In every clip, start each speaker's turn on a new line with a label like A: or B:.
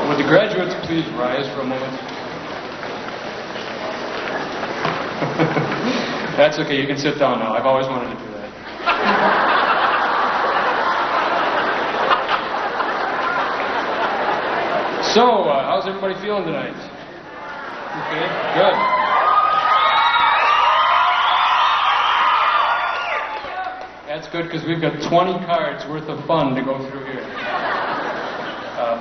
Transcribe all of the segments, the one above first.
A: Would the graduates please rise for a moment? That's okay, you can sit down now. I've always wanted to do that. So, how's everybody feeling tonight? Okay, good. That's good because we've got 20 cards worth of fun to go through here.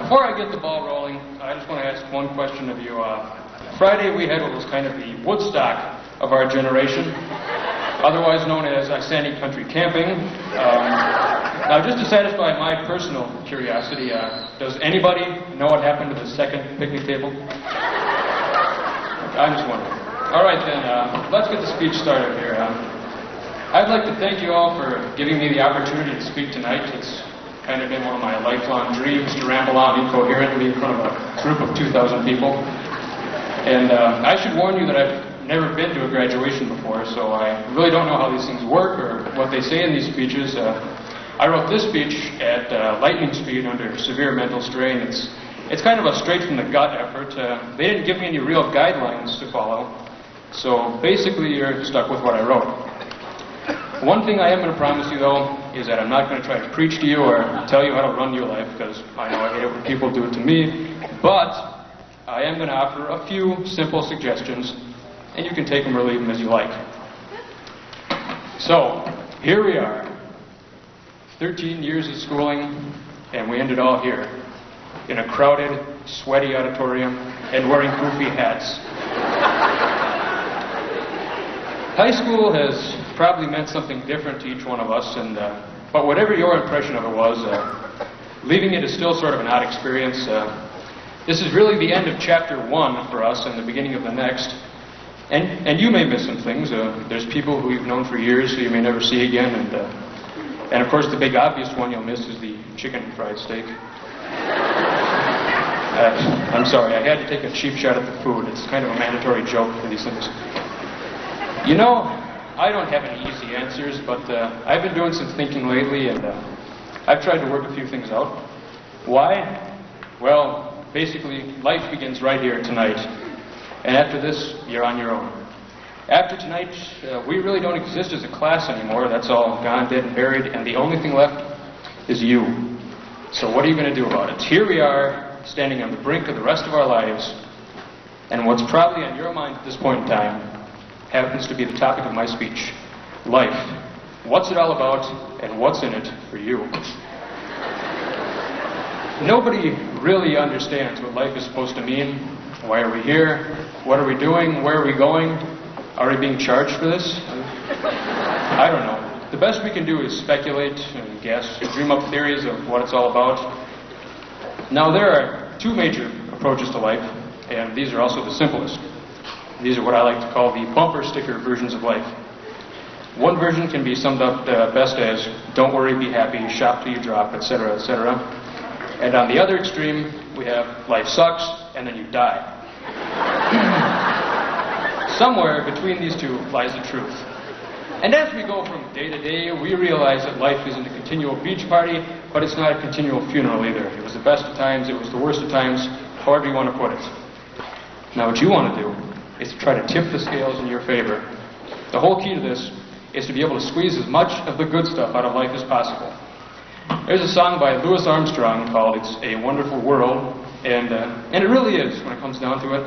A: Before I get the ball rolling, I just want to ask one question of you. Friday we had what was kind of the Woodstock of our generation, otherwise known as Icelandic country camping. Now, just to satisfy my personal curiosity, does anybody know what happened to the second picnic table? I'm just wondering. All right, then, let's get the speech started here. I'd like to thank you all for giving me the opportunity to speak tonight. It's kind of been one of my lifelong dreams to ramble on incoherently in front of a group of 2,000 people. And I should warn you that I've never been to a graduation before, so I really don't know how these things work or what they say in these speeches. I wrote this speech at lightning speed under severe mental strain. It's kind of a straight-from-the-gut effort. They didn't give me any real guidelines to follow, so basically you're stuck with what I wrote. One thing I am going to promise you, though, is that I'm not going to try to preach to you or tell you how to run your life, because I know I hate it when people do it to me, but I am going to offer a few simple suggestions, and you can take them or leave them as you like. So, here we are, 13 years of schooling, and we ended all here, in a crowded, sweaty auditorium, and wearing goofy hats. High school has probably meant something different to each one of us, but whatever your impression of it was, leaving it is still sort of an odd experience. This is really the end of chapter 1 for us and the beginning of the next. And you may miss some things. There's people who you've known for years who you may never see again, and of course the big obvious one you'll miss is the chicken fried steak. I'm sorry, I had to take a cheap shot at the food. It's kind of a mandatory joke for these things. You know, I don't have any easy answers, but I've been doing some thinking lately, and I've tried to work a few things out. Why? Well, basically, life begins right here tonight, and after this, you're on your own. After tonight, we really don't exist as a class anymore. That's all gone, dead, and buried, and the only thing left is you. So what are you going to do about it? Here we are, standing on the brink of the rest of our lives, and what's probably on your mind at this point in time happens to be the topic of my speech, life. What's it all about, and what's in it for you? Nobody really understands what life is supposed to mean. Why are we here? What are we doing? Where are we going? Are we being charged for this? I don't know. The best we can do is speculate and guess, dream up theories of what it's all about. Now, there are two major approaches to life, and these are also the simplest. These are what I like to call the bumper sticker versions of life. One version can be summed up best as, don't worry, be happy, shop till you drop, etc., etc. And on the other extreme, we have life sucks, and then you die. Somewhere between these two lies the truth. And as we go from day to day, we realize that life isn't a continual beach party, but it's not a continual funeral either. It was the best of times, it was the worst of times, however you want to put it. Now what you want to do is to try to tip the scales in your favor. The whole key to this is to be able to squeeze as much of the good stuff out of life as possible. There's a song by Louis Armstrong called It's a Wonderful World, and it really is when it comes down to it.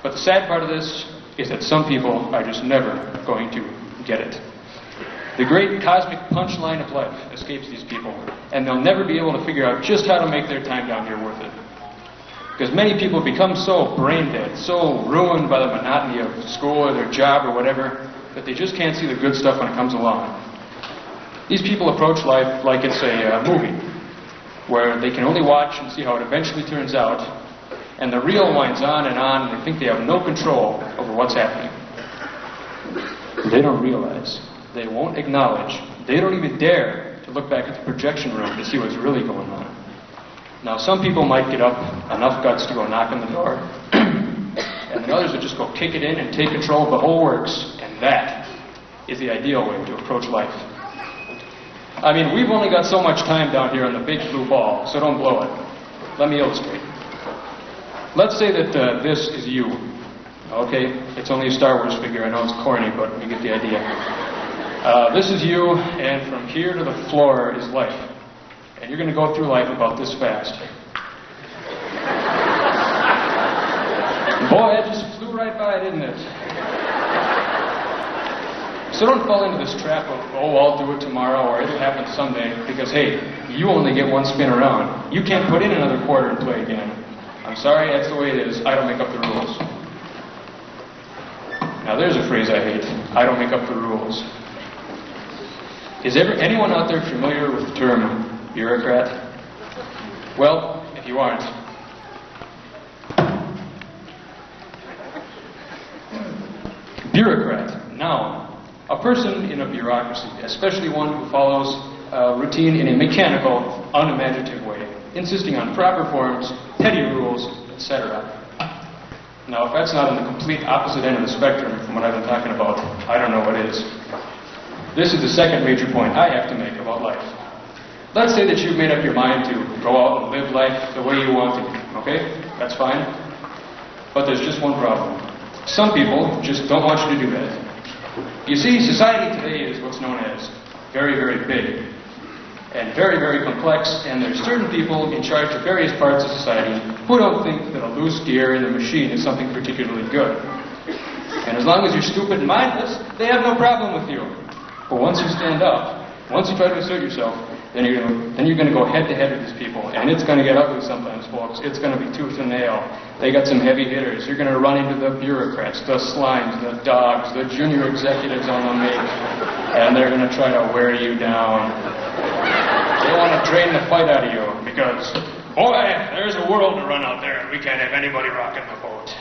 A: But the sad part of this is that some people are just never going to get it. The great cosmic punchline of life escapes these people, and they'll never be able to figure out just how to make their time down here worth it. Because many people become so brain dead, so ruined by the monotony of school or their job or whatever, that they just can't see the good stuff when it comes along. These people approach life like it's a movie, where they can only watch and see how it eventually turns out, and the reel winds on, and they think they have no control over what's happening. They don't realize, they won't acknowledge, they don't even dare to look back at the projection room to see what's really going on. Now, some people might get up enough guts to go knock on the door, and then others would just go kick it in and take control of the whole works, and that is the ideal way to approach life. I mean, we've only got so much time down here on the big blue ball, so don't blow it. Let me illustrate. Let's say that this is you. Okay? It's only a Star Wars figure. I know it's corny, but you get the idea. This is you, and from here to the floor is life. And you're going to go through life about this fast. Boy, it just flew right by, didn't it? So don't fall into this trap of, oh, I'll do it tomorrow, or it'll happen someday, because, hey, you only get one spin around. You can't put in another quarter and play again. I'm sorry, that's the way it is. I don't make up the rules. Now, there's a phrase I hate. I don't make up the rules. Is anyone out there familiar with the term bureaucrat? Well, if you aren't, bureaucrat, noun. A person in a bureaucracy, especially one who follows routine in a mechanical, unimaginative way, insisting on proper forms, petty rules, etc. Now, if that's not on the complete opposite end of the spectrum from what I've been talking about, I don't know what is. This is the second major point I have to make about life. Let's say that you've made up your mind to go out and live life the way you want to, okay? That's fine. But there's just one problem. Some people just don't want you to do that. You see, society today is what's known as very, very big and very, very complex, and there's certain people in charge of various parts of society who don't think that a loose gear in a machine is something particularly good. And as long as you're stupid and mindless, they have no problem with you. But once you stand up, once you try to assert yourself, then you're going to go head-to-head with these people. And it's going to get ugly sometimes, folks. It's going to be tooth and nail. They got some heavy hitters. You're going to run into the bureaucrats, the slimes, the dogs, the junior executives on the make. And they're going to try to wear you down. They want to drain the fight out of you because, boy, there's a world to run out there and we can't have anybody rocking the boat.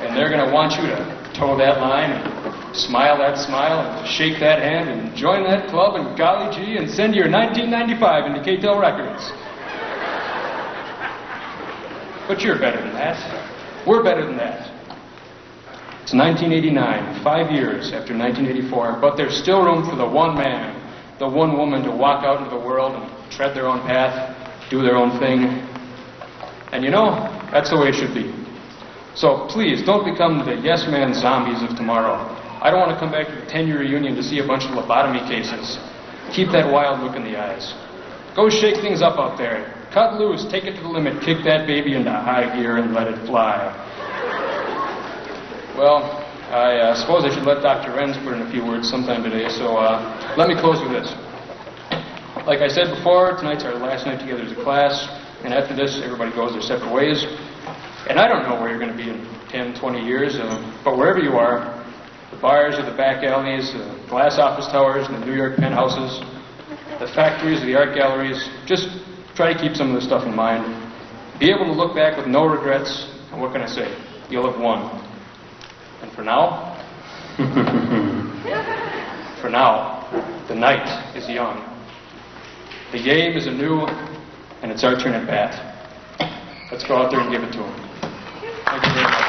A: And they're going to want you to toe that line and smile that smile and shake that hand and join that club and golly gee and send your 1995 into KTEL Records. But you're better than that. We're better than that. It's 1989, 5 years after 1984, but there's still room for the one man, the one woman to walk out into the world and tread their own path, do their own thing. And you know, that's the way it should be. So please, don't become the yes-man zombies of tomorrow. I don't want to come back to the 10-year reunion to see a bunch of lobotomy cases. Keep that wild look in the eyes. Go shake things up out there. Cut loose, take it to the limit, kick that baby into high gear and let it fly. Well, I suppose I should let Dr. Renz put in a few words sometime today, so let me close with this. Like I said before, tonight's our last night together as a class, and after this, everybody goes their separate ways. And I don't know where you're going to be in 10, 20 years, but wherever you are, the bars or the back alleys, the glass office towers and the New York penthouses, the factories or the art galleries, just try to keep some of this stuff in mind. Be able to look back with no regrets, and what can I say? You'll have won. And for now, the night is young. The game is anew, and it's our turn at bat. Let's go out there and give it to them. Thank you very much.